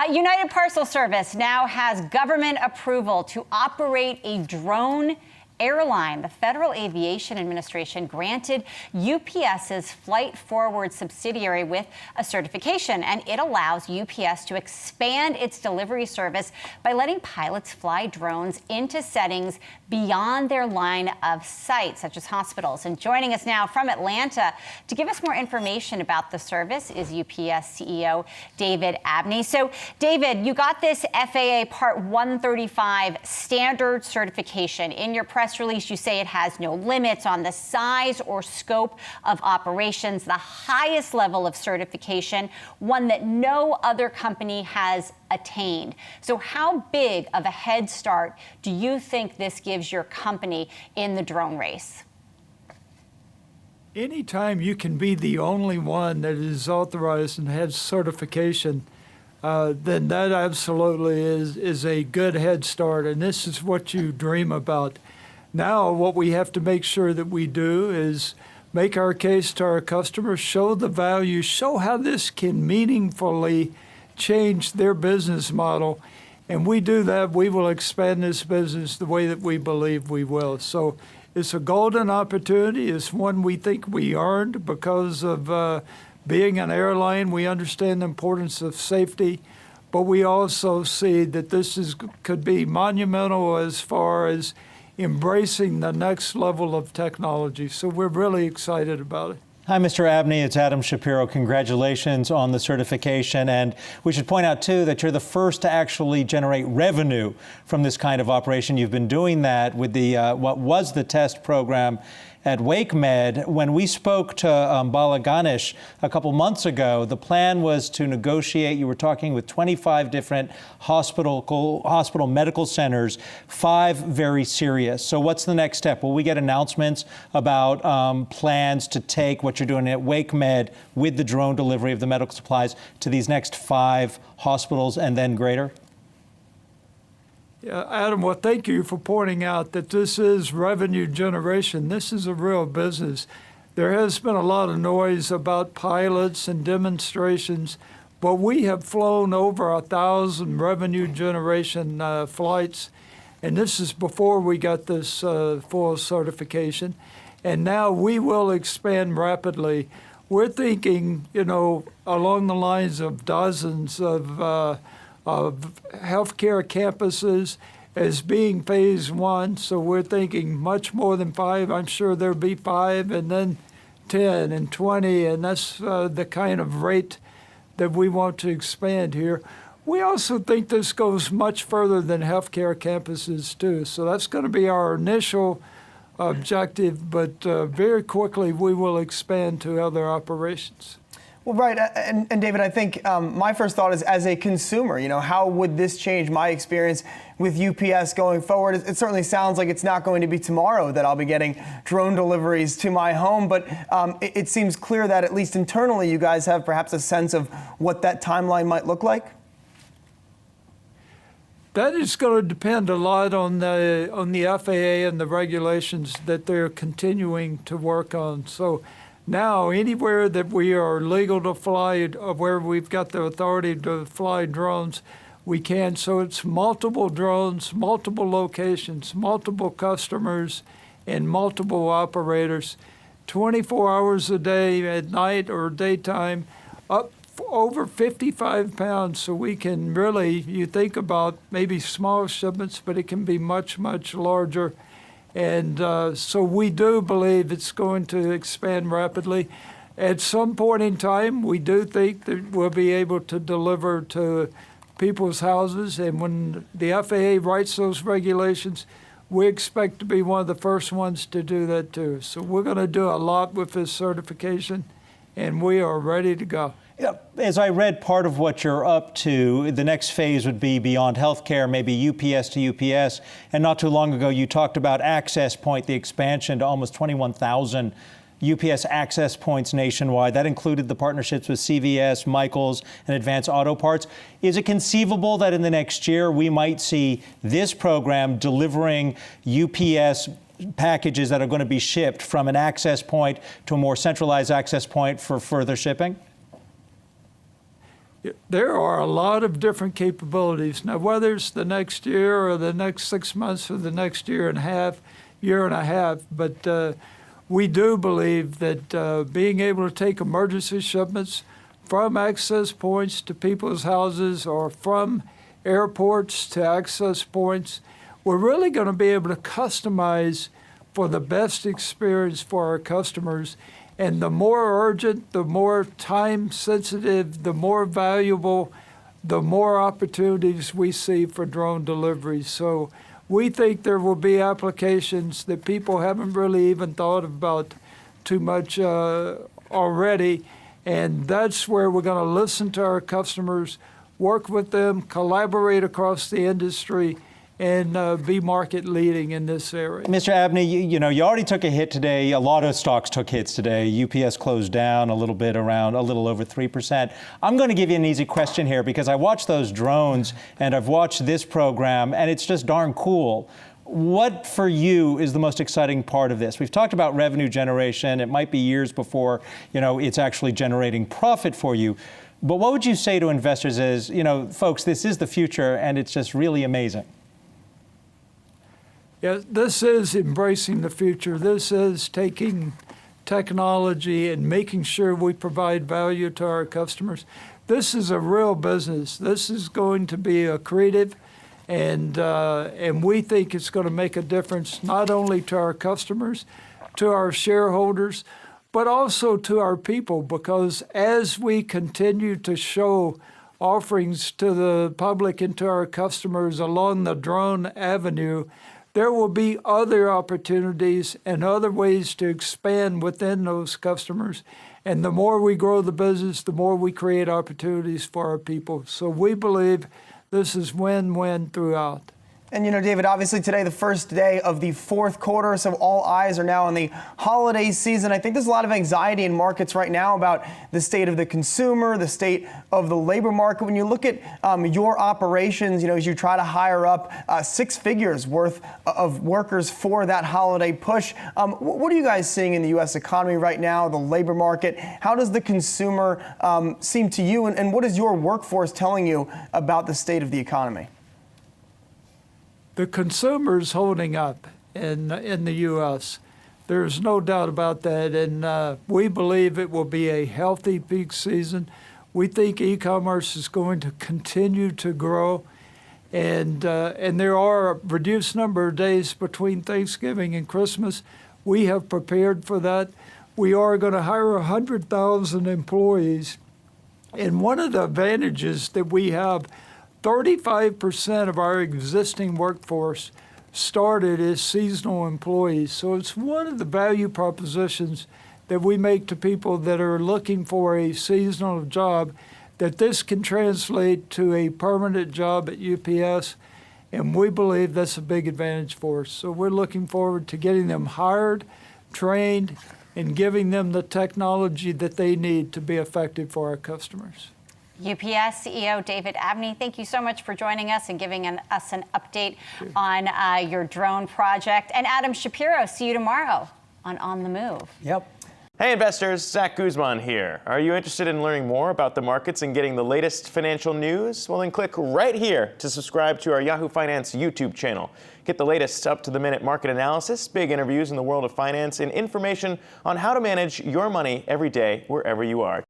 United Parcel Service now has government approval to operate a drone airline. The Federal Aviation Administration granted UPS's Flight Forward subsidiary with a certification, and it allows UPS to expand its delivery service by letting pilots fly drones into settings beyond their line of sight, such as hospitals. And joining us now from Atlanta to give us more information about the service is UPS CEO David Abney. So, David, you got this FAA Part 135 standard certification. In your press release, you say it has no limits on the size or scope of operations, the highest level of certification, one that no other company has attained. So how big of a head start do you think this gives your company in the drone race? Anytime you can be the only one that is authorized and has certification, then that absolutely is a good head start, and this is what you dream about. Now, what we have to make sure that we do is make our case to our customers, show the value, show how this can meaningfully change their business model. And we do that, we will expand this business the way that we believe we will. So it's a golden opportunity. It's one we think we earned because of being an airline. We understand the importance of safety, but we also see that this could be monumental as far as embracing the next level of technology. So we're really excited about it. Hi, Mr. Abney. It's Adam Shapiro. Congratulations on the certification. And we should point out, too, that you're the first to actually generate revenue from this kind of operation. You've been doing that with the what was the test program at WakeMed. When we spoke to Bala Ganesh a couple months ago, the plan was to negotiate. You were talking with 25 different hospital medical centers, 5 very serious. So what's the next step? Will we get announcements about plans to take what you're doing at WakeMed with the drone delivery of the medical supplies to these next 5 hospitals and then greater? Yeah, Adam, well, thank you for pointing out that this is revenue generation. This is a real business. There has been a lot of noise about pilots and demonstrations, but we have flown over 1,000 revenue generation flights, and this is before we got this full certification. And now we will expand rapidly. We're thinking, along the lines of dozens of healthcare campuses as being phase 1. So we're thinking much more than 5. I'm sure there'll be 5 and then 10 and 20, and that's the kind of rate that we want to expand here. We also think this goes much further than healthcare campuses too. So that's going to be our initial objective, but very quickly we will expand to other operations. Well, right. And David, I think my first thought is, as a consumer, how would this change my experience with UPS going forward? It certainly sounds like it's not going to be tomorrow that I'll be getting drone deliveries to my home, but it seems clear that at least internally you guys have perhaps a sense of what that timeline might look like. That is going to depend a lot on the FAA and the regulations that they're continuing to work on. So now, anywhere that we are legal to fly, where we've got the authority to fly drones, we can. So it's multiple drones, multiple locations, multiple customers, and multiple operators, 24 hours a day at night or daytime, up over 55 pounds. So we can really, you think about maybe small shipments, but it can be much, much larger. And so we do believe it's going to expand rapidly. At some point in time, we do think that we'll be able to deliver to people's houses. And when the FAA writes those regulations, we expect to be one of the first ones to do that too. So we're going to do a lot with this certification, and we are ready to go. Yeah, as I read part of what you're up to, the next phase would be beyond healthcare, maybe UPS to UPS. And not too long ago, you talked about Access Point, the expansion to almost 21,000 UPS access points nationwide. That included the partnerships with CVS, Michaels, and Advance Auto Parts. Is it conceivable that in the next year we might see this program delivering UPS packages that are going to be shipped from an access point to a more centralized access point for further shipping? There are a lot of different capabilities. Now, whether it's the next year or the next 6 months or the next year and a half, but we do believe that being able to take emergency shipments from access points to people's houses or from airports to access points, we're really going to be able to customize for the best experience for our customers. And the more urgent, the more time sensitive, the more valuable, the more opportunities we see for drone deliveries. So we think there will be applications that people haven't really even thought about too much already. And that's where we're going to listen to our customers, work with them, collaborate across the industry, and be market leading in this area. Mr. Abney, you already took a hit today. A lot of stocks took hits today. UPS closed down a little bit, around a little over 3%. I'm going to give you an easy question here because I watched those drones and I've watched this program and it's just darn cool. What for you is the most exciting part of this? We've talked about revenue generation. It might be years before, it's actually generating profit for you. But what would you say to investors as, folks, this is the future and it's just really amazing? Yeah, this is embracing the future. This is taking technology and making sure we provide value to our customers. This is a real business. This is going to be accretive, and we think it's going to make a difference not only to our customers, to our shareholders, but also to our people, because as we continue to show offerings to the public and to our customers along the drone avenue, there will be other opportunities and other ways to expand within those customers. And the more we grow the business, the more we create opportunities for our people. So we believe this is win-win throughout. And David, obviously today, the first day of the fourth quarter, so all eyes are now on the holiday season. I think there's a lot of anxiety in markets right now about the state of the consumer, the state of the labor market. When you look at your operations, as you try to hire up 6 figures worth of workers for that holiday push, what are you guys seeing in the U.S. economy right now, the labor market? How does the consumer seem to you, and what is your workforce telling you about the state of the economy? The consumer's holding up in the U.S. There's no doubt about that, and we believe it will be a healthy peak season. We think e-commerce is going to continue to grow, and there are a reduced number of days between Thanksgiving and Christmas. We have prepared for that. We are going to hire 100,000 employees, and one of the advantages that we have, 35% of our existing workforce started as seasonal employees. So it's one of the value propositions that we make to people that are looking for a seasonal job, that this can translate to a permanent job at UPS. And we believe that's a big advantage for us. So we're looking forward to getting them hired, trained, and giving them the technology that they need to be effective for our customers. UPS CEO David Abney, thank you so much for joining us and giving us an update on your drone project. And Adam Shapiro, see you tomorrow on the Move. Yep. Hey investors, Zach Guzman here. Are you interested in learning more about the markets and getting the latest financial news? Well, then click right here to subscribe to our Yahoo Finance YouTube channel. Get the latest up-to-the-minute market analysis, big interviews in the world of finance, and information on how to manage your money every day wherever you are.